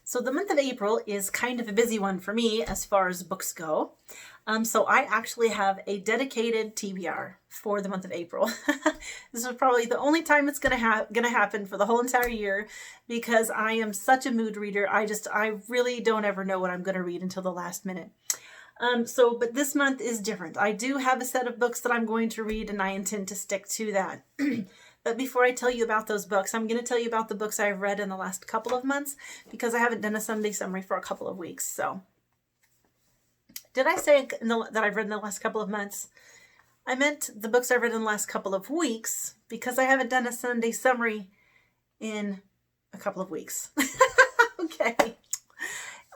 So the month of April is kind of a busy one for me as far as books go. So I actually have a dedicated TBR for the month of April. This is probably the only time it's gonna happen for the whole entire year, because I am such a mood reader. I really don't ever know what I'm gonna read until the last minute. But this month is different. I do have a set of books that I'm going to read, and I intend to stick to that. But before I tell you about those books, I'm going to tell you about the books I've read in the last couple of months, because I haven't done a Sunday summary for a couple of weeks. So, did I say that I've read in the last couple of months? I meant the books I've read in the last couple of weeks, because I haven't done a Sunday summary in a couple of weeks. Okay.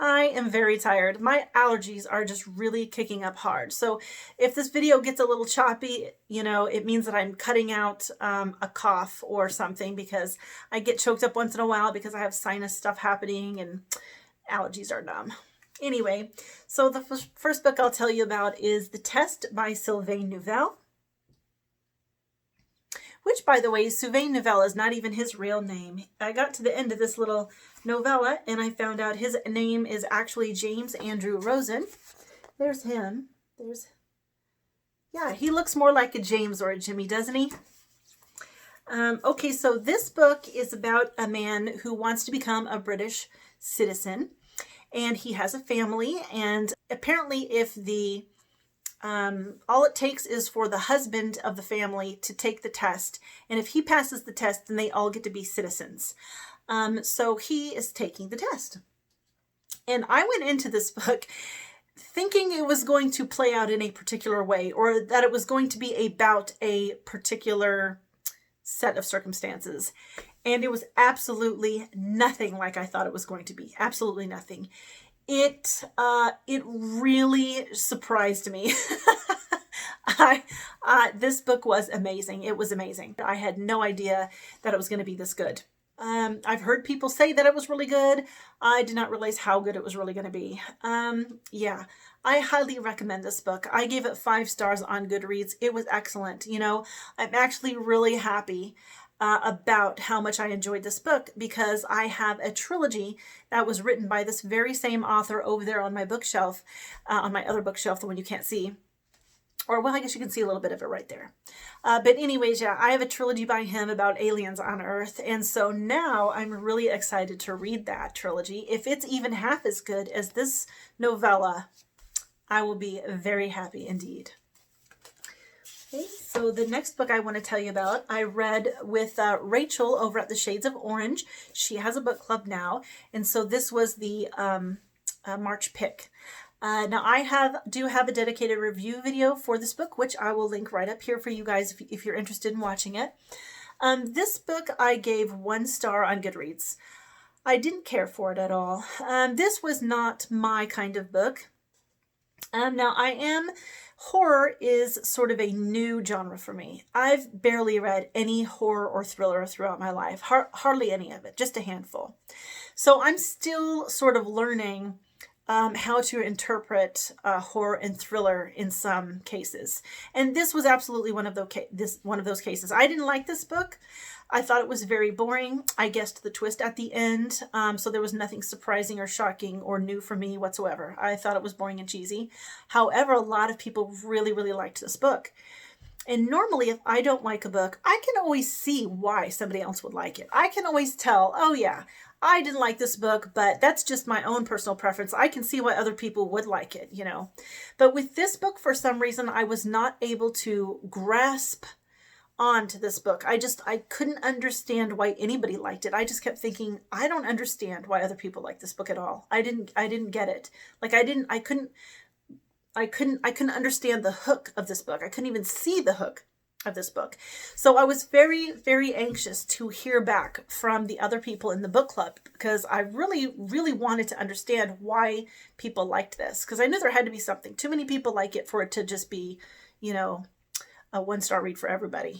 I am very tired. My allergies are just really kicking up hard. So if this video gets a little choppy, it means that I'm cutting out a cough or something, because I get choked up once in a while because I have sinus stuff happening and allergies are dumb. Anyway, so the first book I'll tell you about is The Test by Sylvain Neuvel. Which, by the way, Sylvain Neuvel is not even his real name. I got to the end of this little novella and I found out his name is actually James Andrew Rosen. There's him. Yeah, he looks more like a James or a Jimmy, doesn't he? Okay, so this book is about a man who wants to become a British citizen, and he has a family, and apparently if all it takes is for the husband of the family to take the test, and if he passes the test, then they all get to be citizens. So he is taking the test. And I went into this book thinking it was going to play out in a particular way, or that it was going to be about a particular set of circumstances. And it was absolutely nothing like I thought it was going to be. Absolutely nothing. It really surprised me. This book was amazing. It was amazing. I had no idea that it was going to be this good. I've heard people say that it was really good. I did not realize how good it was really going to be. Yeah, I highly recommend this book. I gave it 5 stars on Goodreads. It was excellent. I'm actually really happy about how much I enjoyed this book, because I have a trilogy that was written by this very same author over there on my bookshelf, on my other bookshelf, the one you can't see. Or, well, I guess you can see a little bit of it right there. But anyways, yeah, I have a trilogy by him about aliens on Earth. And so now I'm really excited to read that trilogy. If it's even half as good as this novella, I will be very happy indeed. Okay, so the next book I want to tell you about, I read with Rachel over at the Shades of Orange. She has a book club now, and so this was the March pick. Now I do have a dedicated review video for this book, which I will link right up here for you guys if you're interested in watching it. This book I gave 1 star on Goodreads. I didn't care for it at all. This was not my kind of book. Now horror is sort of a new genre for me. I've barely read any horror or thriller throughout my life. Hardly any of it, just a handful. So I'm still sort of learning how to interpret horror and thriller in some cases. And this was absolutely one of those cases. I didn't like this book. I thought it was very boring. I guessed the twist at the end, so there was nothing surprising or shocking or new for me whatsoever. I thought it was boring and cheesy. However, a lot of people really, really liked this book. And normally, if I don't like a book, I can always see why somebody else would like it. I can always tell, oh yeah, I didn't like this book, but that's just my own personal preference. I can see why other people would like it, But with this book, for some reason, I was not able to grasp onto this book. I couldn't understand why anybody liked it. I just kept thinking, I don't understand why other people like this book at all. I didn't get it. Like I couldn't understand the hook of this book. I couldn't even see the hook of this book. So I was very, very anxious to hear back from the other people in the book club, because I really, really wanted to understand why people liked this, because I knew there had to be something. Too many people like it for it to just be, a 1-star read for everybody,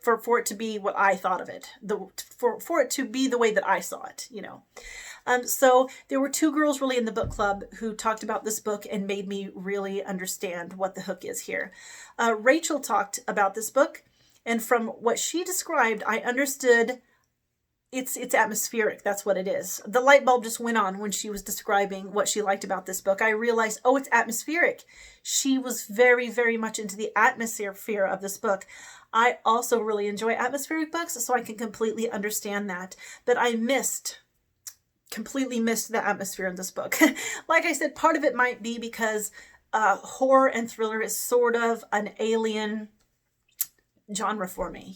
for it to be what I thought of it, for it to be the way that I saw it, So there were 2 girls really in the book club who talked about this book and made me really understand what the hook is here. Rachel talked about this book, and from what she described, I understood it's atmospheric. That's what it is. The light bulb just went on when she was describing what she liked about this book. I realized, oh, it's atmospheric. She was very, very much into the atmosphere of this book. I also really enjoy atmospheric books, so I can completely understand that. But I completely missed the atmosphere in this book. Like I said, part of it might be because horror and thriller is sort of an alien genre for me.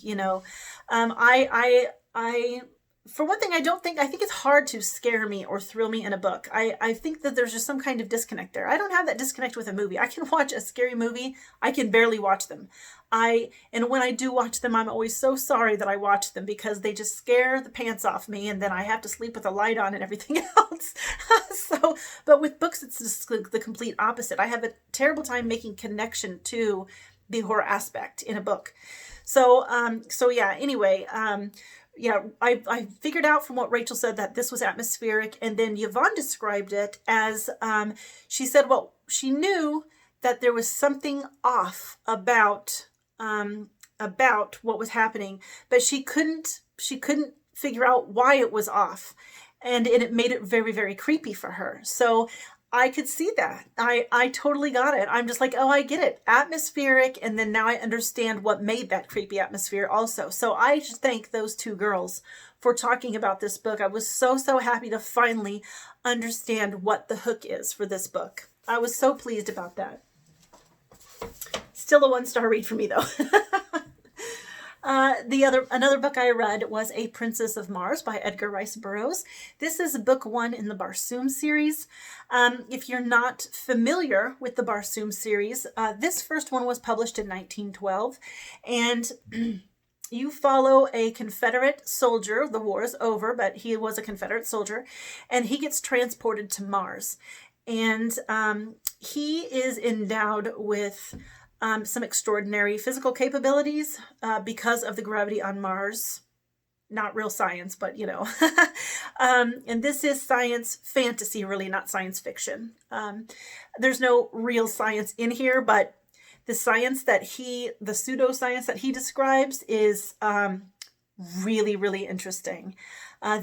I for one thing, I think it's hard to scare me or thrill me in a book. I think that there's just some kind of disconnect there. I don't have that disconnect with a movie. I can watch a scary movie. I can barely watch them. And when I do watch them, I'm always so sorry that I watched them because they just scare the pants off me, and then I have to sleep with a light on and everything else. But with books, it's just the complete opposite. I have a terrible time making connection to the horror aspect in a book. So yeah, anyway, yeah, I figured out from what Rachel said that this was atmospheric, and then Yvonne described it as, she said, well, she knew that there was something off about what was happening, but she couldn't figure out why it was off, and it made it very, very creepy for her. So I could see that. I totally got it. I'm just like, oh, I get it. Atmospheric. And then now I understand what made that creepy atmosphere also. So I just thank those two girls for talking about this book. I was so, so happy to finally understand what the hook is for this book. I was so pleased about that. Still a 1-star read for me though. Another book I read was A Princess of Mars by Edgar Rice Burroughs. This is book 1 in the Barsoom series. If you're not familiar with the Barsoom series, this first one was published in 1912, and you follow a Confederate soldier. The war is over, but he was a Confederate soldier, and he gets transported to Mars. And he is endowed with some extraordinary physical capabilities because of the gravity on Mars. Not real science, but and this is science fantasy, really, not science fiction. There's no real science in here, but the science that the pseudoscience that he describes is really, really interesting.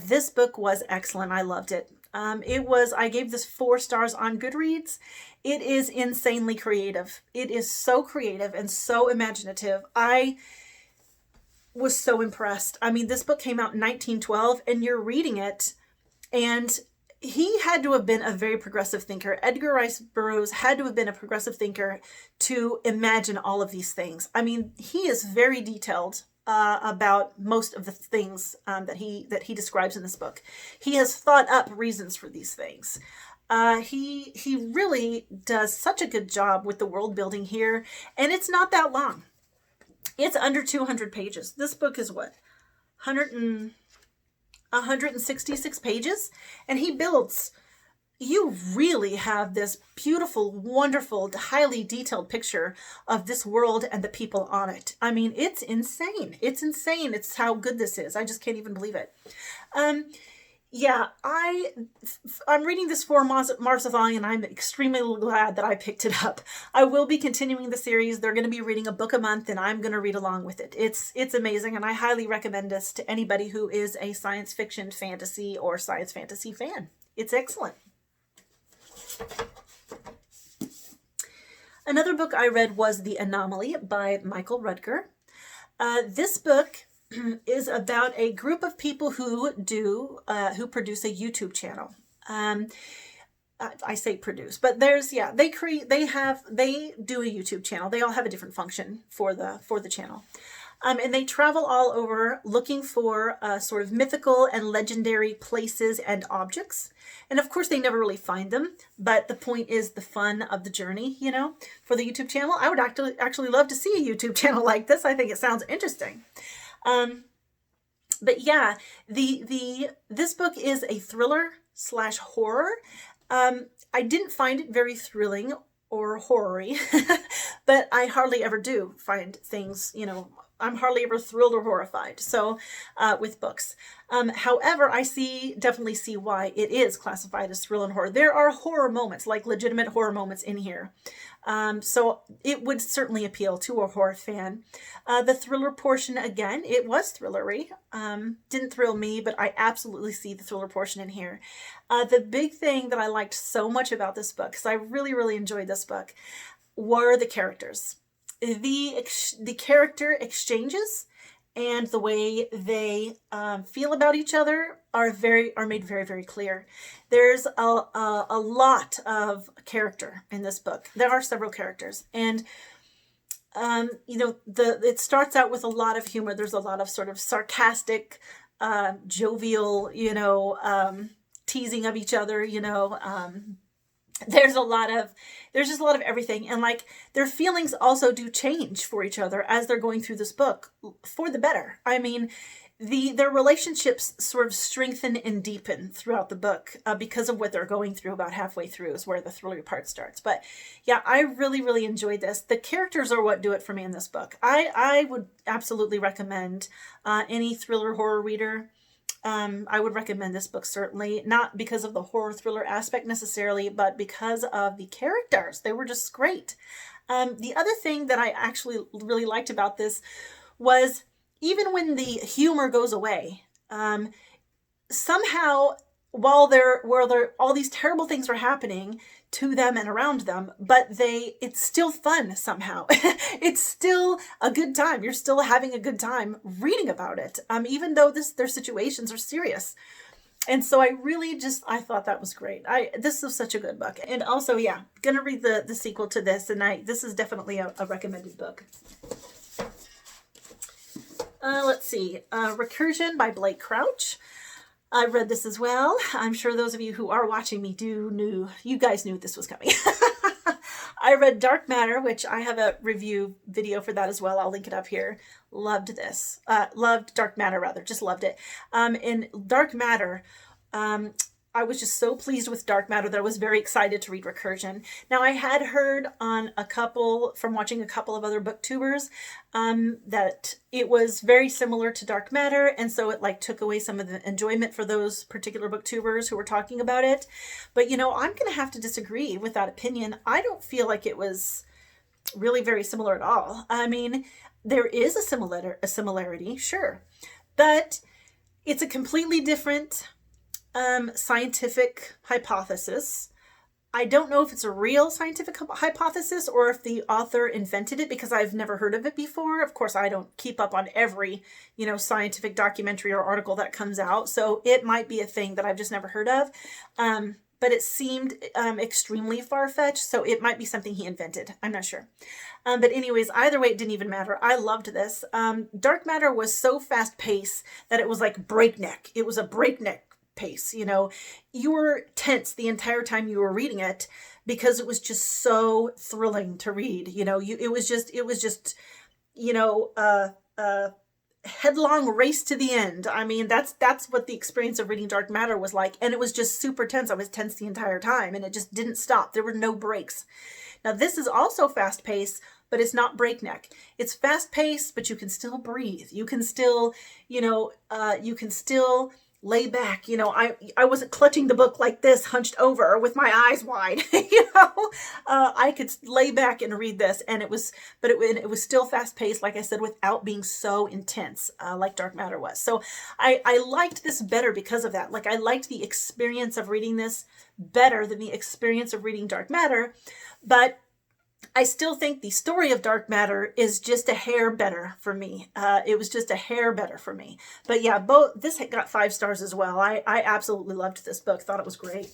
This book was excellent. I loved it. I gave this 4 stars on Goodreads. It is insanely creative. It is so creative and so imaginative. I was so impressed. I mean, this book came out in 1912, and you're reading it, and he had to have been a very progressive thinker. Edgar Rice Burroughs had to have been a progressive thinker to imagine all of these things. I mean, he is very detailed about most of the things that he describes in this book. He has thought up reasons for these things. He really does such a good job with the world building here, and it's not that long. It's under 200 pages. This book is what, 166 pages, and he builds. You really have this beautiful, wonderful, highly detailed picture of this world and the people on it. I mean, it's insane. It's insane. It's how good this is. I just can't even believe it. Yeah, I'm reading this for Marzathon, and I'm extremely glad that I picked it up. I will be continuing the series. They're going to be reading a book a month, and I'm going to read along with it. It's amazing, and I highly recommend this to anybody who is a science fiction, fantasy, or science fantasy fan. It's excellent. Another book I read was The Anomaly by Michael Rutger. This book is about a group of people who produce a YouTube channel. I say produce, but they do a YouTube channel. They all have a different function for the channel. And they travel all over looking for sort of mythical and legendary places and objects. And of course, they never really find them. But the point is the fun of the journey, for the YouTube channel. I would actually love to see a YouTube channel like this. I think it sounds interesting. But yeah, this book is a thriller/horror. I didn't find it very thrilling or horror-y, but I hardly ever do find things, I'm hardly ever thrilled or horrified. So with books. However, I definitely see why it is classified as thrill and horror. There are horror moments, like legitimate horror moments in here. So it would certainly appeal to a horror fan. The thriller portion, again, it was thrillery. Didn't thrill me, but I absolutely see the thriller portion in here. The big thing that I liked so much about this book, because I really, really enjoyed this book, were the characters. The character exchanges and the way they feel about each other are made very, very clear. There's a lot of character in this book. There are several characters, and it starts out with a lot of humor. There's a lot of sort of sarcastic, jovial, teasing of each other. There's just a lot of everything, and like their feelings also do change for each other as they're going through this book for the better. I mean, their relationships sort of strengthen and deepen throughout the book because of what they're going through. About halfway through is where the thriller part starts. But yeah, I really, really enjoyed this. The characters are what do it for me in this book. I would absolutely recommend any thriller horror reader. I would recommend this book, certainly, not because of the horror thriller aspect necessarily, but because of the characters. They were just great. The other thing that I actually really liked about this was even when the humor goes away, somehow while all these terrible things are happening to them and around them, but it's still fun somehow. It's still a good time. You're still having a good time reading about it, even though their situations are serious. And so I thought that was great. This was such a good book. And also, yeah, gonna read the sequel to this, and this is definitely a recommended book. Let's see, Recursion by Blake Crouch. I read this as well. I'm sure those of you who are watching me you guys knew this was coming. I read Dark Matter, which I have a review video for that as well. I'll link it up here. Loved this. Loved Dark Matter, rather. Just loved it. In Dark Matter, I was just so pleased with Dark Matter that I was very excited to read Recursion. Now, I had heard from watching a couple of other booktubers, that it was very similar to Dark Matter, and so it took away some of the enjoyment for those particular booktubers who were talking about it. But I'm going to have to disagree with that opinion. I don't feel like it was really very similar at all. I mean, there is a similarity, sure, but it's a completely different scientific hypothesis. I don't know if it's a real scientific hypothesis or if the author invented it, because I've never heard of it before. Of course, I don't keep up on every, scientific documentary or article that comes out. So it might be a thing that I've just never heard of. But it seemed extremely far-fetched, so it might be something he invented. I'm not sure. But anyways, either way, it didn't even matter. I loved this. Dark Matter was so fast-paced that it was like breakneck. It was a breakneck pace. You were tense the entire time you were reading it because it was just so thrilling to read. It was just headlong race to the end. I mean, that's what the experience of reading Dark Matter was like, and it was just super tense. I was tense the entire time, and it just didn't stop. There were no breaks. Now, this is also fast paced, but it's not breakneck. It's fast paced, but you can still breathe. You can still, lay back. I wasn't clutching the book like this, hunched over with my eyes wide. I could lay back and read this, and it was still fast paced, like I said, without being so intense, like Dark Matter was. So I liked this better because of that. I liked the experience of reading this better than the experience of reading Dark Matter, but I still think the story of Dark Matter is just a hair better for me. It was just a hair better for me. But yeah, this got 5 stars as well. I absolutely loved this book. Thought it was great.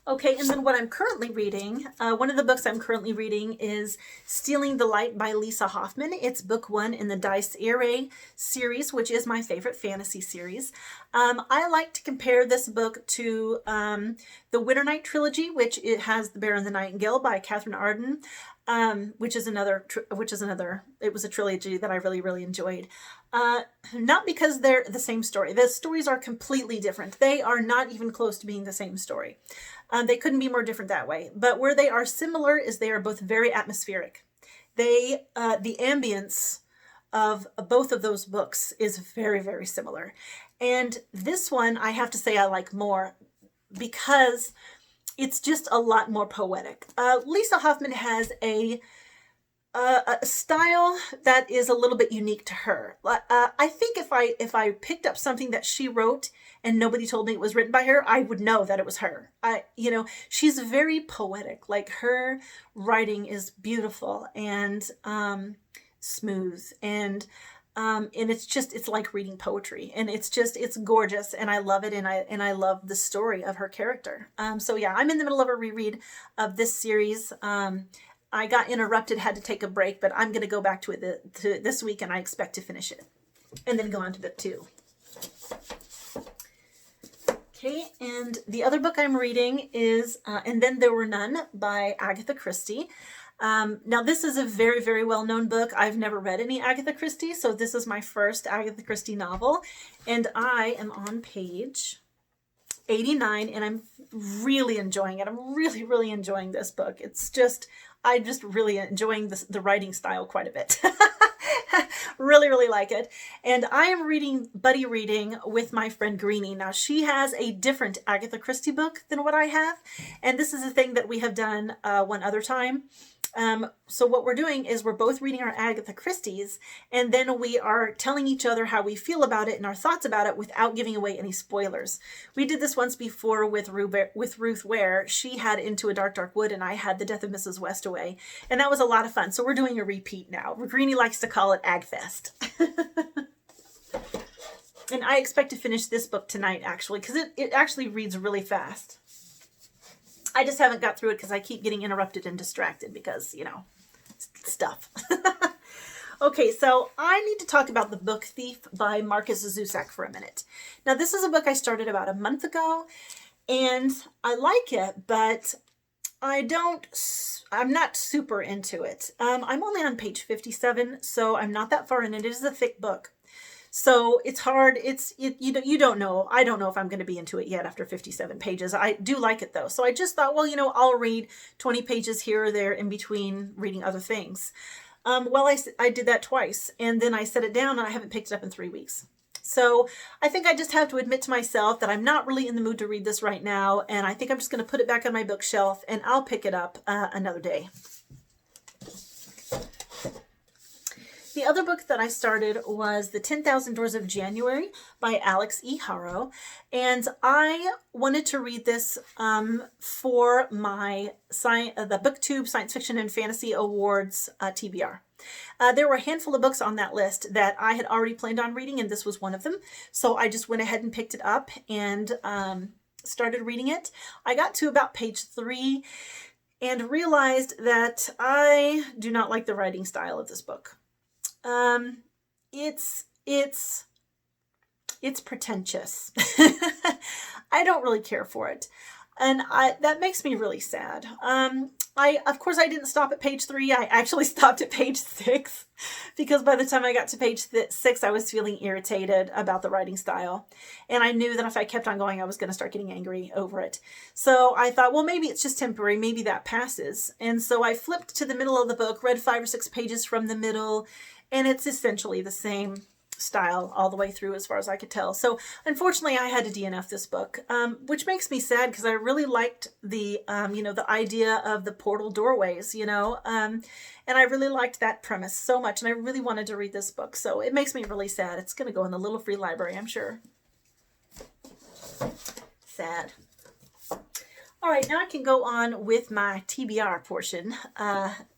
Okay, and then what I'm currently reading, one of the books I'm currently reading is Stealing the Light by Lisa Hoffman. It's book 1 in the Dice Irae series, which is my favorite fantasy series. I like to compare this book to the Winter Night trilogy, which it has The Bear and the Nightingale by Catherine Arden, which is another, it was a trilogy that I really, really enjoyed. Not because they're the same story. The stories are completely different. They are not even close to being the same story. They couldn't be more different that way. But where they are similar is they are both very atmospheric. the ambience of both of those books is very, very similar. And this one, I have to say I like more because it's just a lot more poetic. Lisa Hoffman has a style that is a little bit unique to her. I think if I picked up something that she wrote and nobody told me it was written by her, I would know that it was her. She's very poetic. Like, her writing is beautiful and smooth, and it's like reading poetry, and it's gorgeous, and I love it, and I love the story of her character. So yeah, I'm in the middle of a reread of this series. I got interrupted, had to take a break, but I'm going to go back to it this week, and I expect to finish it and then go on to book 2. Okay, and the other book I'm reading is And Then There Were None by Agatha Christie. Now, this is a very, very well-known book. I've never read any Agatha Christie, so this is my first Agatha Christie novel, and I am on page 89, and I'm really enjoying it. I'm really, really enjoying this book. I'm just really enjoying the writing style quite a bit. Really, really like it. And I am buddy reading with my friend Greenie. Now, she has a different Agatha Christie book than what I have, and this is a thing that we have done one other time. So what we're doing is we're both reading our Agatha Christie's, and then we are telling each other how we feel about it and our thoughts about it without giving away any spoilers. We did this once before with Ruth Ware. She had Into a Dark, Dark Wood, and I had The Death of Mrs. Westaway, and that was a lot of fun. So we're doing a repeat now. Greenie likes to call it Agfest. And I expect to finish this book tonight, actually, because it actually reads really fast. I just haven't got through it because I keep getting interrupted and distracted because, stuff. Okay, so I need to talk about The Book Thief by Marcus Zusak for a minute. Now, this is a book I started about a month ago, and I like it, but I'm not super into it. I'm only on page 57, so I'm not that far in it. It is a thick book. So it's hard. You don't know. I don't know if I'm going to be into it yet after 57 pages. I do like it though. So I just thought, well, I'll read 20 pages here or there in between reading other things. I did that twice, and then I set it down, and I haven't picked it up in 3 weeks. So I think I just have to admit to myself that I'm not really in the mood to read this right now, and I think I'm just going to put it back on my bookshelf, and I'll pick it up another day. The other book that I started was The 10,000 Doors of January by Alex E. Harrow, and I wanted to read this for my the BookTube Science Fiction and Fantasy Awards TBR. There were a handful of books on that list that I had already planned on reading, and this was one of them. So I just went ahead and picked it up and started reading it. I got to about page 3 and realized that I do not like the writing style of this book. It's pretentious. I don't really care for it. And that makes me really sad. Of course I didn't stop at page 3. I actually stopped at page 6 because by the time I got to page 6, I was feeling irritated about the writing style. And I knew that if I kept on going, I was going to start getting angry over it. So I thought, well, maybe it's just temporary. Maybe that passes. And so I flipped to the middle of the book, read 5 or 6 pages from the middle, and it's essentially the same style all the way through as far as I could tell. So unfortunately I had to DNF this book, which makes me sad because I really liked the idea of the portal doorways, and I really liked that premise so much, and I really wanted to read this book. So it makes me really sad. It's going to go in the little free library, I'm sure. Sad. All right, now I can go on with my TBR portion.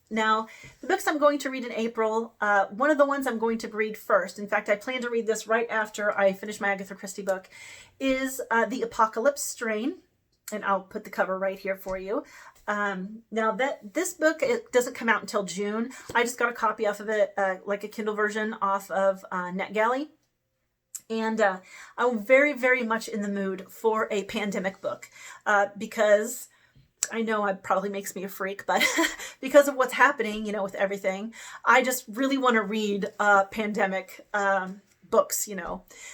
Now, the books I'm going to read in April, one of the ones I'm going to read first, in fact, I plan to read this right after I finish my Agatha Christie book, is The Apocalypse Strain, and I'll put the cover right here for you. Now, this book, it doesn't come out until June. I just got a copy off of it, like a Kindle version off of NetGalley. And I'm very, very much in the mood for a pandemic book because I know it probably makes me a freak, but because of what's happening, with everything, I just really want to read pandemic books,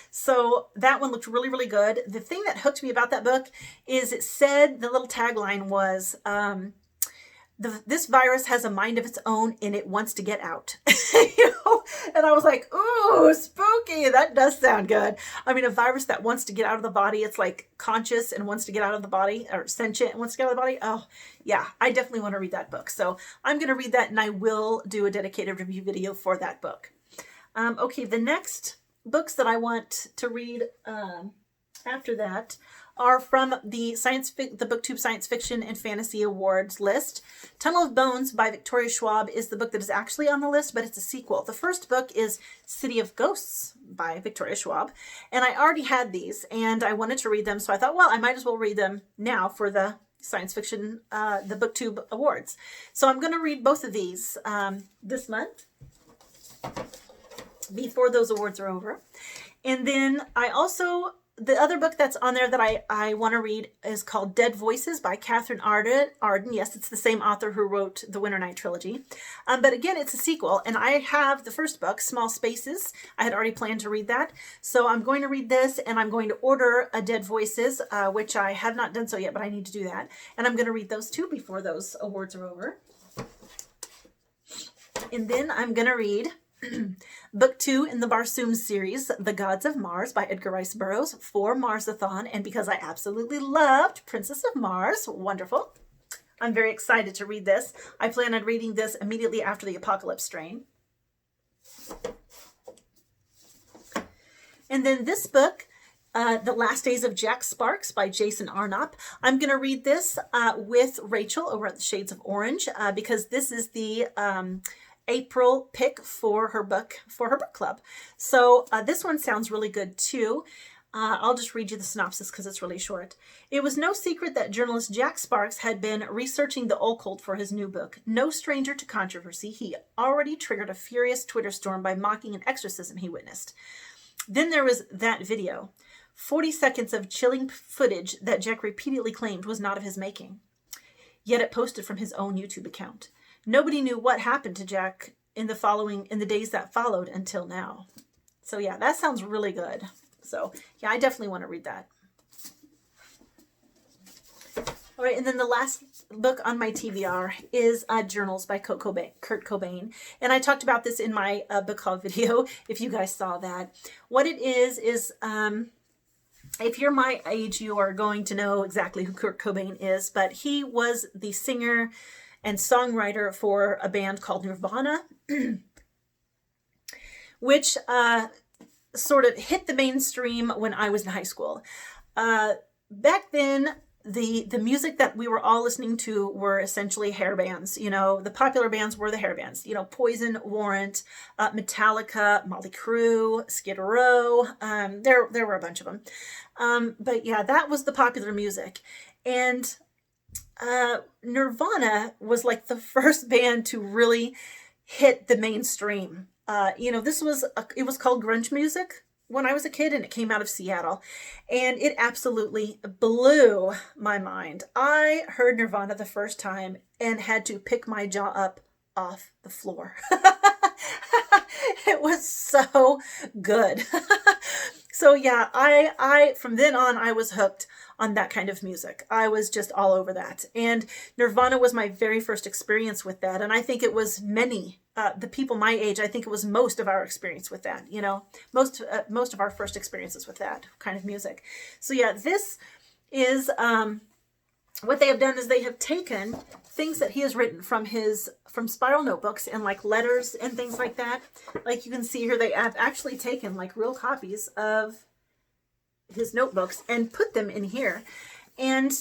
So that one looked really, really good. The thing that hooked me about that book is it said, the little tagline was, this virus has a mind of its own and it wants to get out. You know? And I was like, ooh, spooky. That does sound good. I mean, a virus that wants to get out of the body, it's like conscious and wants to get out of the body, or sentient and wants to get out of the body. Oh, yeah, I definitely want to read that book. So I'm going to read that, and I will do a dedicated review video for that book. Okay, the next books that I want to read after that are from the BookTube Science Fiction and Fantasy Awards list. Tunnel of Bones by Victoria Schwab is the book that is actually on the list, but it's a sequel. The first book is City of Ghosts by Victoria Schwab, and I already had these, and I wanted to read them, so I thought, well, I might as well read them now for the science fiction, the BookTube Awards. So I'm going to read both of these this month before those awards are over. And then I also... the other book that's on there that I want to read is called Dead Voices by Catherine Arden. Yes, it's the same author who wrote the Winter Night trilogy. But again, it's a sequel, and I have the first book, Small Spaces. I had already planned to read that. So I'm going to read this, and I'm going to order a Dead Voices, which I have not done so yet, but I need to do that. And I'm going to read those too before those awards are over. And then I'm going to read Book 2 in the Barsoom series, The Gods of Mars by Edgar Rice Burroughs for Marsathon, and because I absolutely loved Princess of Mars. Wonderful. I'm very excited to read this. I plan on reading this immediately after the Apocalypse Strain. And then this book, The Last Days of Jack Sparks by Jason Arnott. I'm going to read this with Rachel over at the Shades of Orange because this is the April pick for her book club. So this one sounds really good too. I'll just read you the synopsis because it's really short. It was no secret that journalist Jack Sparks had been researching the occult for his new book. No stranger to controversy, he already triggered a furious Twitter storm by mocking an exorcism he witnessed. Then there was that video. 40 seconds of chilling footage that Jack repeatedly claimed was not of his making. Yet it posted from his own YouTube account. Nobody knew what happened to Jack in the days that followed until now. So yeah, that sounds really good. So yeah, I definitely want to read that. All right, and then the last book on my TBR is Journals by Kurt Cobain. And I talked about this in my book haul video, if you guys saw that. What it is if you're my age, you are going to know exactly who Kurt Cobain is, but he was the singer and songwriter for a band called Nirvana, which sort of hit the mainstream when I was in high school. Back then, the music that we were all listening to were essentially hair bands. You know, the popular bands were the hair bands. You know, Poison, Warrant, Metallica, Motley Crue, Skid Row. There were a bunch of them. But yeah, that was the popular music. And Nirvana was like the first band to really hit the mainstream. You know, it was called grunge music when I was a kid, and it came out of Seattle, and it absolutely blew my mind. I heard Nirvana the first time and had to pick my jaw up off the floor. It was so good. So yeah, I from then on, I was hooked on that kind of music. I was just all over that. And Nirvana was my very first experience with that. And I think it was the people my age, I think it was most of our experience with that, you know, most of our first experiences with that kind of music. So yeah, this is, what they have done is they have taken things that he has written from spiral notebooks and like letters and things like that. Like you can see here, they have actually taken like real copies of his notebooks and put them in here. And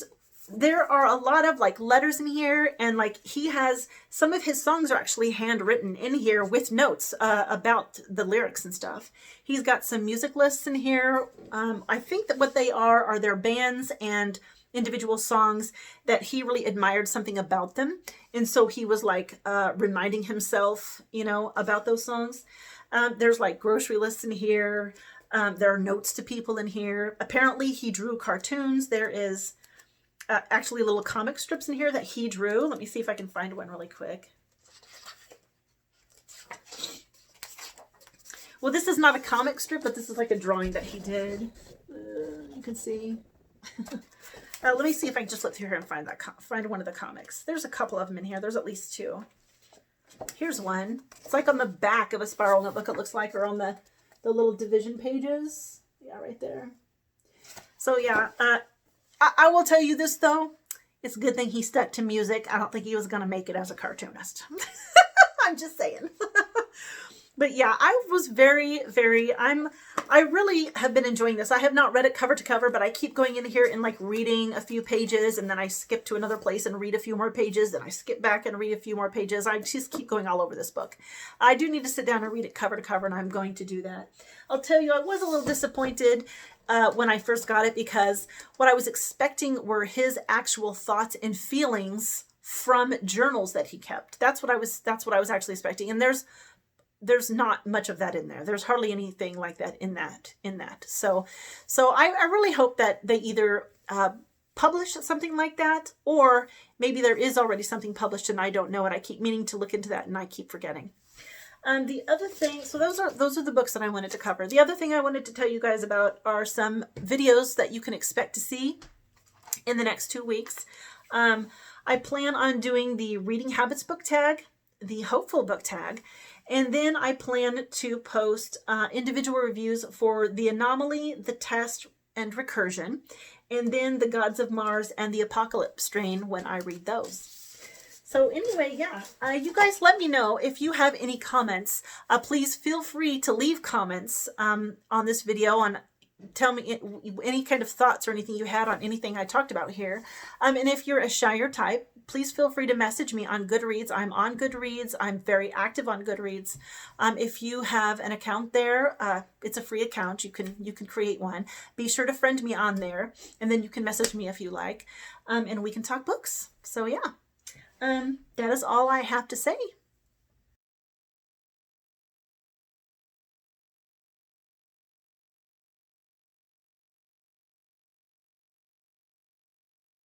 there are a lot of like letters in here, and like he has some of his songs are actually handwritten in here with notes about the lyrics and stuff. He's got some music lists in here. I think that what they are their bands and individual songs that he really admired something about them, and so he was like reminding himself, you know, about those songs. There's like grocery lists in here. There are notes to people in here. Apparently he drew cartoons. There is actually little comic strips in here that he drew. Let me see if I can find one really quick. Well, this is not a comic strip, but this is like a drawing that he did. You can see. Let me see if I can just look through here and find one of the comics. There's a couple of them in here. There's at least two. Here's one. It's like on the back of a spiral notebook, it looks like, or on the little division pages. Yeah, right there. So yeah, I will tell you this though. It's a good thing he stuck to music. I don't think he was going to make it as a cartoonist. I'm just saying. But yeah, I was very, I really have been enjoying this. I have not read it cover to cover, but I keep going in here and like reading a few pages, and then I skip to another place and read a few more pages. Then I skip back and read a few more pages. I just keep going all over this book. I do need to sit down and read it cover to cover, and I'm going to do that. I'll tell you, I was a little disappointed when I first got it, because what I was expecting were his actual thoughts and feelings from journals that he kept. That's what I was actually expecting. And there's not much of that in there. There's hardly anything like that in that. So I really hope that they either publish something like that, or maybe there is already something published and I don't know it. I keep meaning to look into that and I keep forgetting. The other thing, so those are the books that I wanted to cover. The other thing I wanted to tell you guys about are some videos that you can expect to see in the next 2 weeks. I plan on doing the Reading Habits book tag, the Hopeful book tag, and then I plan to post individual reviews for the Anomaly, the Test, and Recursion, and then the Gods of Mars and the Apocalypse Strain when I read those. So anyway, yeah, you guys let me know if you have any comments. Please feel free to leave comments on this video, tell me any kind of thoughts or anything you had on anything I talked about here. And if you're a shyer type, please feel free to message me on Goodreads. I'm on Goodreads. I'm very active on Goodreads. If you have an account there, it's a free account. You can create one. Be sure to friend me on there, and then you can message me if you like, and we can talk books. So yeah. That is all I have to say.